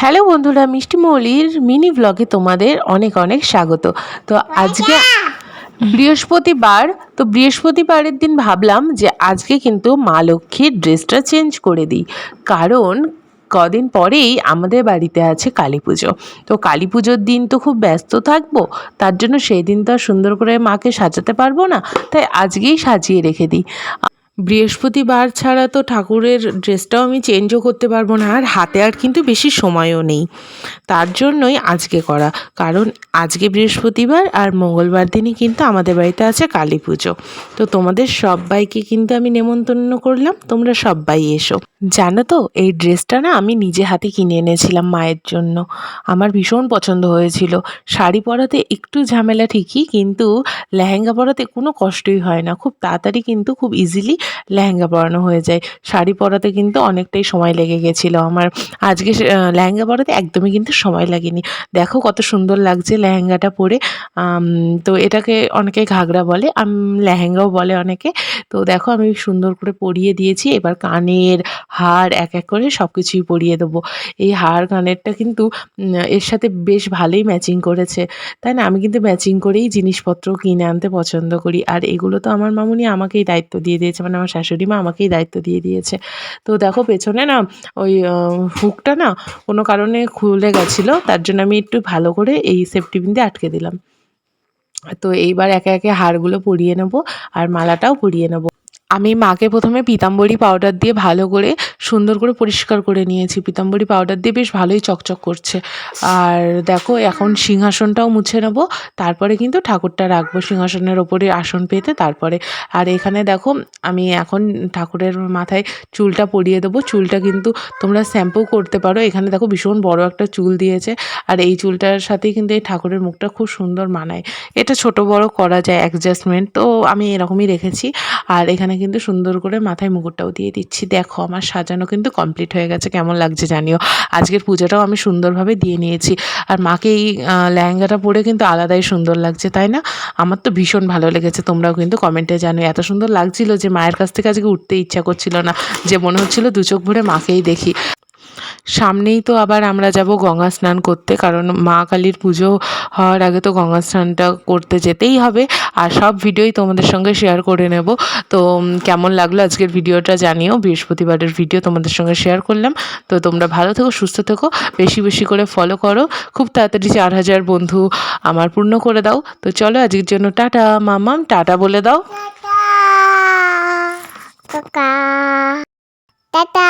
Hello বন্ধুরা, মিষ্টি মৌলির mini ব্লগে তোমাদের অনেক অনেক স্বাগত। তো আজকে বৃহস্পতিবার, তো বৃহস্পতিবারের দিন ভাবলাম যে আজকে কিন্তু মা লক্ষ্মীর ড্রেসটা চেঞ্জ করে দিই, কারণ কদিন পরেই আমাদের বাড়িতে আছে কালী পুজো। তো কালী পুজোর দিন তো খুব ব্যস্ত থাকবো, তার জন্য সেই দিন তো আর সুন্দর করে মাকে সাজাতে পারবো না, তাই আজকেই সাজিয়ে রেখে দিই। বৃহস্পতিবার ছাড়া তো ঠাকুরের ড্রেসটাও আমি চেঞ্জও করতে পারবো না, আর হাতে আর কিন্তু বেশি সময়ও নেই, তার জন্যই আজকে করা। কারণ আজকে বৃহস্পতিবার আর মঙ্গলবার দিনই কিন্তু আমাদের বাড়িতে আছে কালী পুজো। তো তোমাদের সবাইকে কিন্তু আমি নেমন্তন্ন করলাম, তোমরা সবাই এসো। জানো তো, এই ড্রেসটা না আমি নিজে হাতে কিনে এনেছিলাম মায়ের জন্য। আমার ভীষণ পছন্দ হয়েছিল। শাড়ি পরাতে একটু ঝামেলা ঠিকই, কিন্তু লেহেঙ্গা পরাতে কোনো কষ্টই হয় না, খুব তাড়াতাড়ি কিন্তু খুব ইজিলি লেহেঙ্গা পরানো হয়ে যায়। শাড়ি পরাতে কিন্তু অনেকটাই সময় লেগে গেছিলো আমার। আজকে লেহেঙ্গা পরাতে একদমই কিন্তু সময় লাগেনি। দেখো কত সুন্দর লাগছে লেহেঙ্গাটা পরে। তো এটাকে অনেকে ঘাগরা বলে, লেহেঙ্গাও বলে অনেকে। তো দেখো আমি সুন্দর করে পরিয়ে দিয়েছি। এবার কানের হার এক এক করে সব কিছুই পরিয়ে দেবো। এই হার কানেরটা কিন্তু এর সাথে বেশ ভালোই ম্যাচিং করেছে, তাই না? আমি কিন্তু ম্যাচিং করেই জিনিসপত্র কিনে আনতে পছন্দ করি। আর এগুলো তো আমার মামুনি আমাকেই দায়িত্ব দিয়ে দিয়েছে, মানে আমার শাশুড়ি মা আমাকেই দায়িত্ব দিয়ে দিয়েছে। তো দেখো পেছনে না ওই হুকটা না কোনো কারণে খুলে গেছিলো, তার জন্য আমি একটু ভালো করে এই সেফটি পিন দিয়ে আটকে দিলাম। তো এইবার একে একে হারগুলো পরিয়ে নেবো আর মালাটাও পরিয়ে নেবো। আমি মাকে প্রথমে পিতাম্বরী পাউডার দিয়ে ভালো করে সুন্দর করে পরিষ্কার করে নিয়েছি। পিতাম্বরী পাউডার দিয়ে বেশ ভালোই চকচক করছে। আর দেখো এখন সিংহাসনটাও মুছে নেবো, তারপরে কিন্তু ঠাকুরটা রাখবো সিংহাসনের ওপরে আসন পেতে তারপরে। আর এখানে দেখো আমি এখন ঠাকুরের মাথায় চুলটা পরিয়ে দেবো। চুলটা কিন্তু তোমরা শ্যাম্পু করতে পারো। এখানে দেখো ভীষণ বড় একটা চুল দিয়েছে, আর এই চুলটার সাথেই কিন্তু এই ঠাকুরের মুখটা খুব সুন্দর মানায়। এটা ছোট বড় করা যায় অ্যাডজাস্টমেন্ট, তো আমি এরকমই রেখেছি। আর এখানে কিন্তু সুন্দর করে মাথায় মুকুটটাও দিয়ে দিচ্ছি। দেখো আমার সাজানো কিন্তু কমপ্লিট হয়ে গেছে, কেমন লাগছে জানিও। আজকের পূজাটাও আমি সুন্দরভাবে দিয়ে নিয়েছি। আর মাকে এই লেহেঙ্গাটা পরে কিন্তু আলাদাই সুন্দর লাগছে, তাই না? আমার তো ভীষণ ভালো লেগেছে। তোমরাও কিন্তু কমেন্টে জানো, এত সুন্দর লাগছিল যে মায়ের কাছ থেকে আজকে উঠতে ইচ্ছা করছিল না, যে মনে হচ্ছিল দু চোখ ভরে মাকেই দেখি। সামনেই তো আবার আমরা যাব গঙ্গা স্নান করতে, কারণ মা কালীর পুজো হওয়ার আগে তো গঙ্গা স্নানটা করতে যেতেই হবে। আর সব ভিডিওই তোমাদের সঙ্গে শেয়ার করে নেব। তো কেমন লাগলো আজকের ভিডিওটা জানিও। বৃহস্পতিবারের ভিডিও তোমাদের সঙ্গে শেয়ার করলাম। তো তোমরা ভালো থেকো, সুস্থ থেকো, বেশি বেশি করে ফলো করো। খুব তাড়াতাড়ি 4000 বন্ধু আমার পূর্ণ করে দাও। তো চলো আজকের জন্য টাটা। মাম্মাম টাটা বলে দাও। টাটা। টাটা।